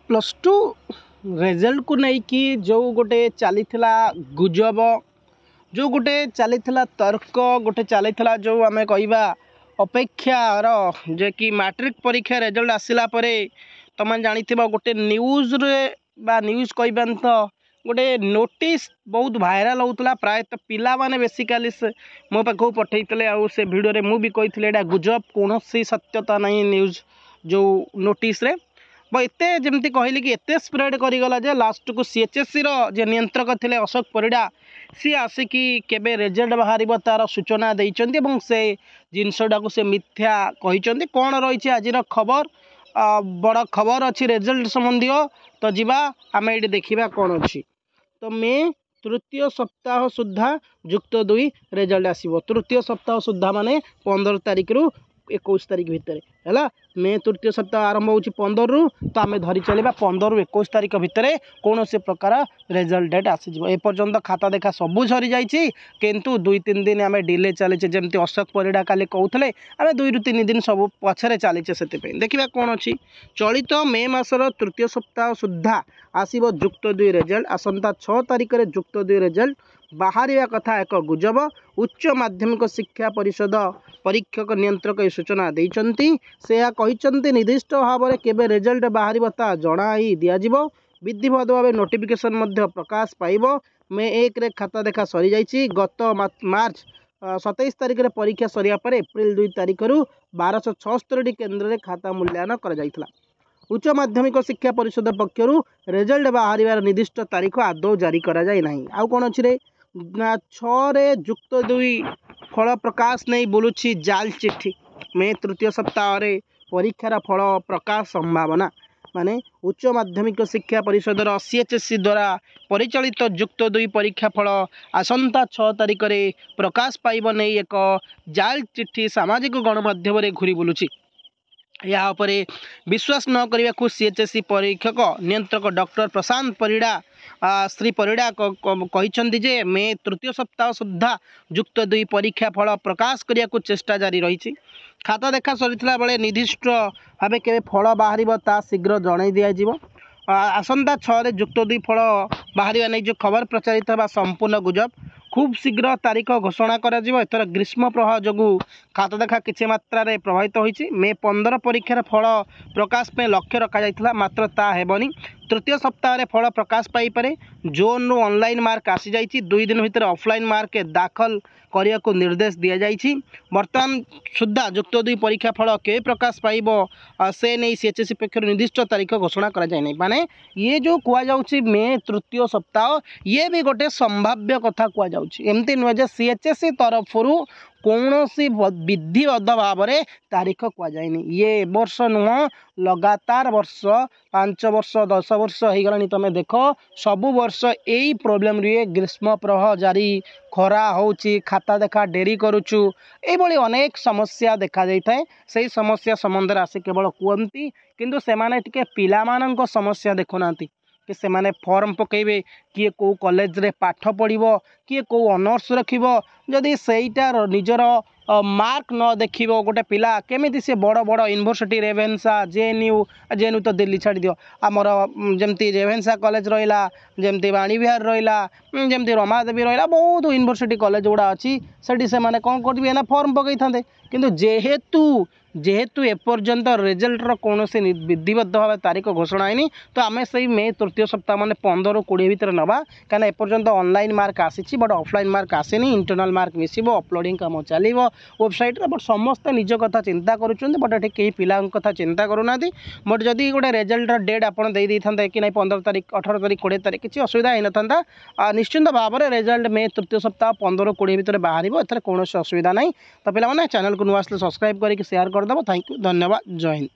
Plus two result को लेकिन जो गोटे चली गुजब जो गोटे चली तर्क गोटे चली जो आम कह अपेक्षार जे कि मैट्रिक परीक्षा रिजल्ट आसला तुम जानी गोटे न्यूज न्यूज कह तो गोटे नोटिस बहुत भाइराल होता प्रायतः पिला माने बेसिकाली मो पाखु पठे आउ से भिडियो मुझे कही एटा गुजब कौन सत्यता नहीं न्यूज जो नोटिस रे एते जमती कहली कि एते स्प्रेड करीगला जे लास्ट को सीएचएससी जे नियंत्रक थे अशोक परिड़ा सी आसिकी केबे रिजल्ट बाहर तार सूचना देइचंती एवं से जिनसटा को से मिथ्या कहिचंती कौन रही आज खबर बड़ खबर अच्छी रिजल्ट संबंधी तो जीवा आम ये देखा कौन अच्छी तो मे तृतीय सप्ताह सुधा जुक्त 2 रिजल्ट आसो तृतीय सप्ताह सुधा माने 15 तारिख रु 21 तारिख भितर है मे तृतीय सप्ताह आरंभ हो 15 रु तो आम धरी चलवा 15 रु 21 तारिख भितर कौन से प्रकार रिजल्ट डेट आसीज एपर्यंत खाता देखा सबू सरी जाइए किंतु 2-3 दिन आम डिले चलीचे जमती अशोक परिड़ा काली कहते आम 2 ରୁ 3 दिन सब पछरे चलीचे से देखा कौन अच्छी चलित मे मासर तृतीय सप्ताह सुधा आसव जुक्त 2 रिजल्ट आसंता 6 तारिख में जुक्त 2 रिजल्ट बाहर कथा एक गुजब उच्च माध्यमिक शिक्षा परिषद परीक्षक नियंत्रक ये सूचना देइचंती से कहते निर्दिष्ट भाव में केबे रिजल्ट बाहर ता जना ही दिज्व विधिवत भाव नोटिफिकेशन प्रकाश पाइब मे 1 रे खाता देखा सरी जाइए गत मार्च 27 तारिख में परीक्षा सरिया पर एप्रिल 2 तारिख रु 1276 केन्द्र में खाता मूल्यांकन कर जाइथिला। उच्च माध्यमिक शिक्षा परिषद पक्षर रिजल्ट बाहर निर्दिष्ट तारीख आदौ जारी करा जाए नहीं आउ कौन अच्छी रे 6 जुक्त 2 फल प्रकाश नहीं बोलूची जाल चिट्ठी मे तृतीय सप्ताह परीक्षार फल प्रकाश संभावना माने उच्च माध्यमिक शिक्षा परिषद सीएचएससी द्वारा परिचालित जुक्त 2 परीक्षा फल आसंता 6 तारिख में प्रकाश पाइब नहीं एक जाल चिट्ठी सामाजिक गणमाध्यम घूरी बुलूची या उपरे विश्वास न करने को सीएचएससी परीक्षक नियंत्रक डॉक्टर प्रशांत परिड़ा श्री परिड़ा कहते जे मे तृतीय सप्ताह सुधा जुक्त 2 परीक्षा फल प्रकाश करने को चेष्टा जारी रही खाता देखा सरीला बेले निर्दिष्ट भाव के फल बाहर ता शीघ्र जन दिज्व आसंता 6 जुक्त 2 फल बाहर नहीं जो खबर प्रचारित है संपूर्ण गुजब खूब शीघ्र तारीख घोषणा करा जिवो एथर ग्रीष्म प्रवाह जो खाता देखा किसी मात्रा प्रभावित होइछि मे 15 परीक्षार फल प्रकाश पे लक्ष्य रखा जाइथिला मात्र ता हेबनी तृतीय सप्ताह फल प्रकाश पाई पारे जोन रो ऑनलाइन मार्क आसी जाइछि 2 दिन भितर ऑफलाइन मार्क दाखल करिया को निर्देश दिया जाइछि वर्तमान सुधा जुक्त 2 परीक्षा फल के प्रकाश पाइब से नहीं सीएचएससी पक्ष निर्दिष्ट तारीख घोषणा करा जाए नहीं माने ये जो कुआ जाउछि मे तृतीय सप्ताह ये भी गोटे संभाव्य कथा कुआ जाउछि एमती नुहे जे सीएचएससी तरफरु कौन सी विधिबद्ध भाव में तारीख कहुए ये वर्ष नुह लगातार वर्ष 5 वर्ष 10 वर्ष हो गलानी तुम देख सबु वर्ष यही प्रोब्लेम रे ग्रीष्म प्रवाह जारी खरा होची खाता देखा डेरी करुचु ये अनेक समस्या देखा जाए से समस्या संबंध आसे केवल कहती किंतु से माने टिके पिला मानक समस्या देखुना कि से माने फॉर्म पकेबे किए को कॉलेज रे पाठ पढ़िबो किए को ऑनर्स रखिबो जदि सेइटार निजर मार्क न देखिबो गोटे पिला केमिति से बड़ बड़ यूनिवर्सिटी रेवेन्सा जेएनयू तो दिल्ली छाड़ी दियो आमर जमती रेवेन्सा कॉलेज रहिला जमती बाणीविहार रहिला जमती रमादेवी रहिला बहुत यूनिवर्सिटी कॉलेज गुड़ा अच्छी सेठी से माने कोन करबे ना फॉर्म पकई थांदे किंतु जेहेतु एपर्यंत रिजल्टर कौन से विधिबद्ध भाव तारीख घोषणा है तो आम से मे तृतीय सप्ताह मैंने 15 ରୁ 20 भितर नवा कहीं एपर्यंत ऑनलाइन मार्क आसी बट ऑफलाइन मार्क आसेनी इंटरनल मार्क मिसिबो अपलोडिंग काम चलो वेबसाइट बट समस्ते निज कथा चिंता करुँच बट ये कई पिला कथा चिंता करूना बट जदि गोटे रिजल्ट डेट आपड़ दे था कि 15 तारीख 18 तारीख 20 तारीख किसी असुविधा हो ना निश्चिंत भाव में रिजल्ट मे तृतीय सप्ताह 15 ରୁ 20 भितर बाहर एथर कौन असुविधा ना तो पे चैनल को नुआ सब्सक्राइब करके शेयर करदेव थैंक यू धन्यवाद जय हिंद।